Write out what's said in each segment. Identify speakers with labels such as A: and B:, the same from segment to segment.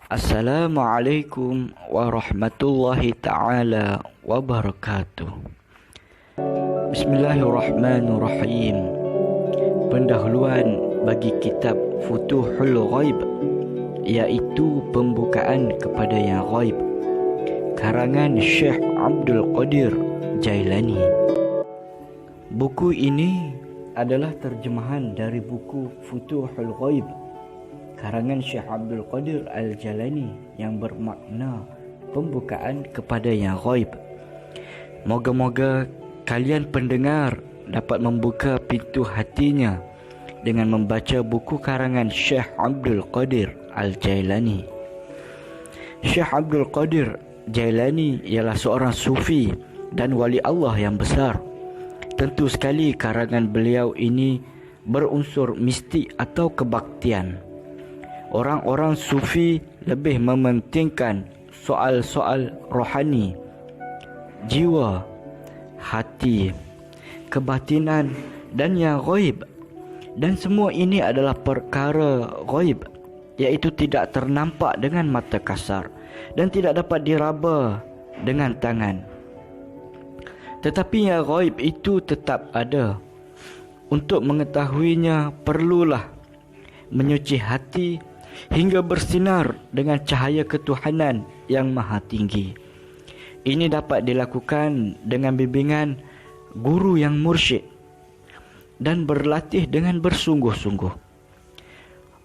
A: Assalamualaikum warahmatullahi ta'ala wabarakatuh. Bismillahirrahmanirrahim. Pendahuluan bagi kitab Futuhul Ghaib, iaitu pembukaan kepada yang ghaib, karangan Syekh Abdul Qadir Jailani. Buku ini adalah terjemahan dari buku Futuhul Ghaib karangan Syekh Abdul Qadir Al-Jailani yang bermakna pembukaan kepada yang ghaib. Moga-moga kalian pendengar dapat membuka pintu hatinya dengan membaca buku karangan Syekh Abdul Qadir Al-Jailani. Syekh Abdul Qadir Jailani ialah seorang sufi dan wali Allah yang besar. Tentu sekali karangan beliau ini berunsur mistik atau kebaktian. Orang-orang sufi lebih mementingkan soal-soal rohani, jiwa, hati, kebatinan dan yang ghaib. Dan semua ini adalah perkara ghaib, iaitu tidak ternampak dengan mata kasar dan tidak dapat diraba dengan tangan. Tetapi yang ghaib itu tetap ada. Untuk mengetahuinya perlulah menyuci hati hingga bersinar dengan cahaya ketuhanan yang maha tinggi. Ini dapat dilakukan dengan bimbingan guru yang mursyid dan berlatih dengan bersungguh-sungguh.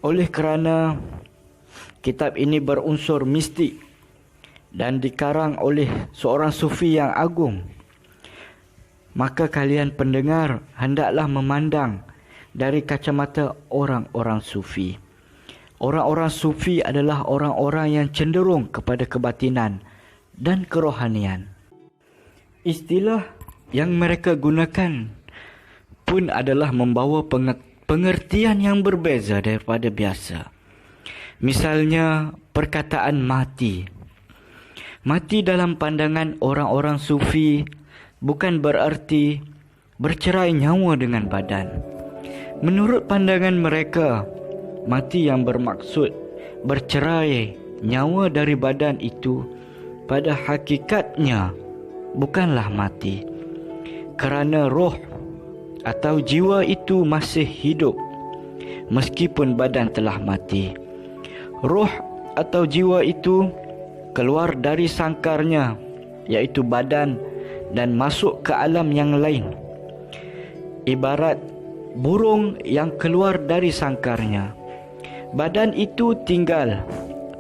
A: Oleh kerana kitab ini berunsur mistik dan dikarang oleh seorang sufi yang agung, maka kalian pendengar hendaklah memandang dari kacamata orang-orang sufi. Orang-orang sufi adalah orang-orang yang cenderung kepada kebatinan dan kerohanian. Istilah yang mereka gunakan pun adalah membawa pengertian yang berbeza daripada biasa. Misalnya perkataan mati. Mati dalam pandangan orang-orang sufi bukan berarti bercerai nyawa dengan badan. Menurut pandangan mereka, mati yang bermaksud bercerai nyawa dari badan itu pada hakikatnya bukanlah mati, kerana roh atau jiwa itu masih hidup meskipun badan telah mati. Roh atau jiwa itu keluar dari sangkarnya, iaitu badan, dan masuk ke alam yang lain. Ibarat burung yang keluar dari sangkarnya. Badan itu tinggal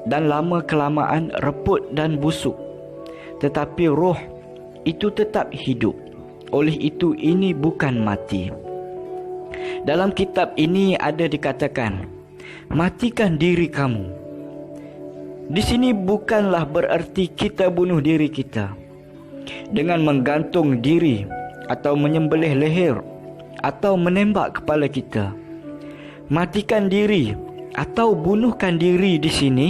A: dan lama-kelamaan reput dan busuk, tetapi roh itu tetap hidup. Oleh itu ini bukan mati. Dalam kitab ini ada dikatakan, matikan diri kamu. Di sini bukanlah berarti kita bunuh diri kita dengan menggantung diri atau menyembelih leher atau menembak kepala kita. Matikan diri atau bunuhkan diri di sini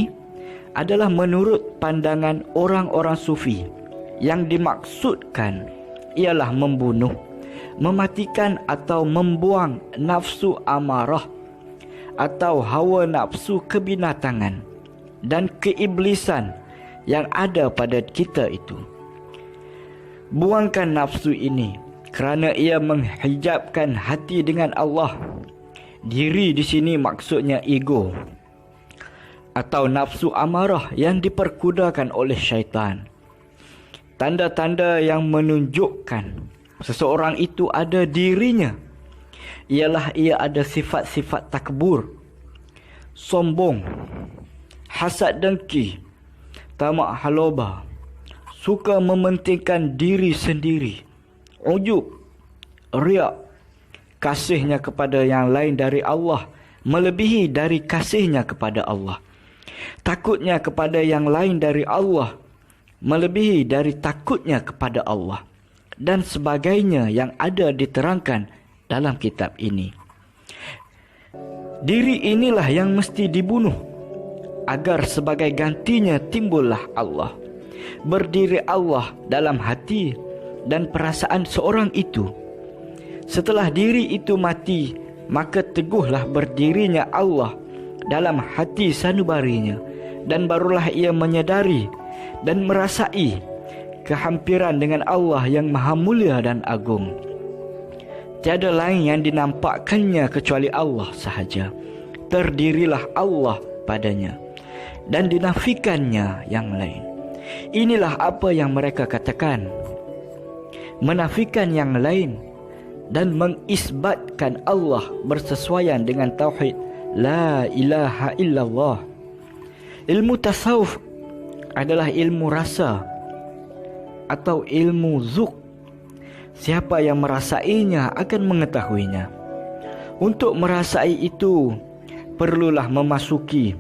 A: adalah menurut pandangan orang-orang sufi. Yang dimaksudkan ialah membunuh, mematikan atau membuang nafsu amarah atau hawa nafsu kebinatangan dan keiblisan yang ada pada kita itu. Buangkan nafsu ini kerana ia menghijabkan hati dengan Allah. Diri di sini maksudnya ego atau nafsu amarah yang diperkudakan oleh syaitan. Tanda-tanda yang menunjukkan seseorang itu ada dirinya ialah ia ada sifat-sifat takbur, sombong, hasad dengki, tamak haloba, suka mementingkan diri sendiri, ujub, riak, kasihnya kepada yang lain dari Allah melebihi dari kasihnya kepada Allah, takutnya kepada yang lain dari Allah melebihi dari takutnya kepada Allah, dan sebagainya yang ada diterangkan dalam kitab ini. Diri inilah yang mesti dibunuh agar sebagai gantinya timbullah Allah. Berdiri Allah dalam hati dan perasaan seorang itu. Setelah diri itu mati, maka teguhlah berdirinya Allah dalam hati sanubarinya dan barulah ia menyadari dan merasai kehampiran dengan Allah yang maha mulia dan agung. Tiada lain yang dinampakkannya kecuali Allah sahaja. Terdirilah Allah padanya dan dinafikannya yang lain. Inilah apa yang mereka katakan, menafikan yang lain dan mengisbatkan Allah bersesuaian dengan tauhid la ilaha illallah. Ilmu tasawuf adalah ilmu rasa atau ilmu zuk. Siapa yang merasainya akan mengetahuinya. Untuk merasai itu, perlulah memasuki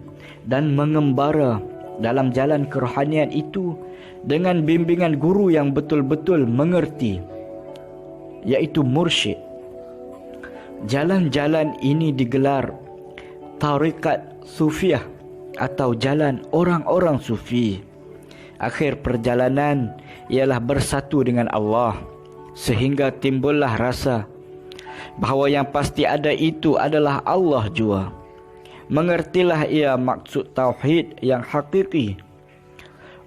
A: dan mengembara dalam jalan kerohanian itu dengan bimbingan guru yang betul-betul mengerti, yaitu mursyid. Jalan-jalan ini digelar tarikat sufiah atau jalan orang-orang sufi. Akhir perjalanan ialah bersatu dengan Allah, sehingga timbullah rasa bahawa yang pasti ada itu adalah Allah jua. Mengertilah ia maksud tauhid yang hakiki.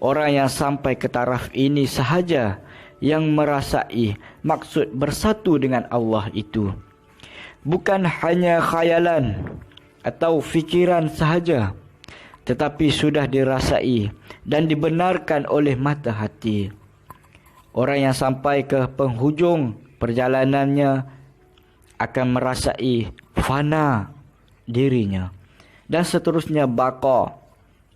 A: Orang yang sampai ke taraf ini sahaja yang merasai maksud bersatu dengan Allah itu. Bukan hanya khayalan atau fikiran sahaja, tetapi sudah dirasai dan dibenarkan oleh mata hati. Orang yang sampai ke penghujung perjalanannya akan merasai fana dirinya dan seterusnya baqa,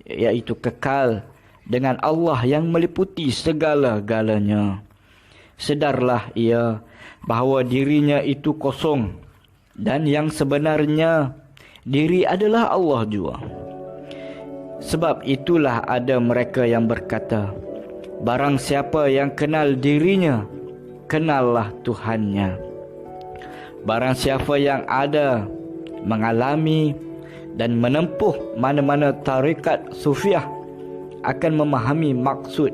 A: iaitu kekal dengan Allah yang meliputi segala-galanya. Sedarlah ia bahawa dirinya itu kosong dan yang sebenarnya diri adalah Allah jua. Sebab itulah ada mereka yang berkata, barang siapa yang kenal dirinya, kenallah Tuhannya. Barang siapa yang ada, mengalami dan menempuh mana-mana tarikat sufiah akan memahami maksud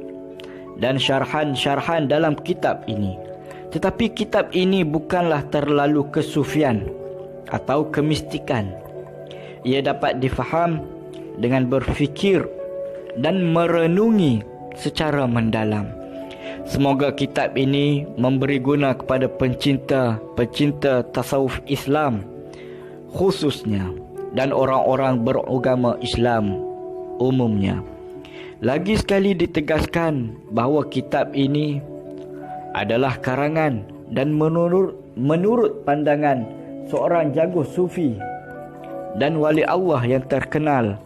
A: dan syarhan-syarhan dalam kitab ini. Tetapi kitab ini bukanlah terlalu kesufian atau kemistikan. Ia dapat difaham dengan berfikir dan merenungi secara mendalam. Semoga kitab ini memberi guna kepada pencinta tasawuf Islam khususnya dan orang-orang beragama Islam umumnya. Lagi sekali ditegaskan bahawa kitab ini adalah karangan dan menurut pandangan seorang jago sufi dan wali Allah yang terkenal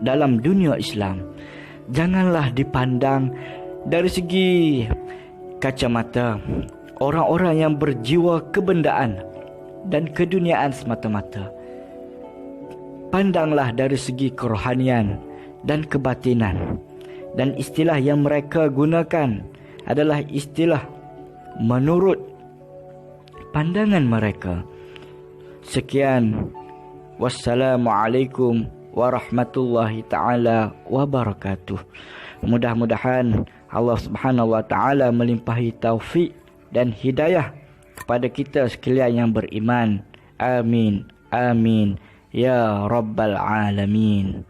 A: dalam dunia Islam. Janganlah dipandang dari segi kacamata orang-orang yang berjiwa kebendaan dan keduniaan semata-mata. Pandanglah dari segi kerohanian dan kebatinan. Dan istilah yang mereka gunakan adalah istilah menurut pandangan mereka. Sekian. Wassalamualaikum warahmatullahi ta'ala wabarakatuh. Mudah-mudahan Allah subhanahu wa ta'ala melimpahi taufik dan hidayah kepada kita sekalian yang beriman. Amin. Amin. Ya Rabbal Alamin.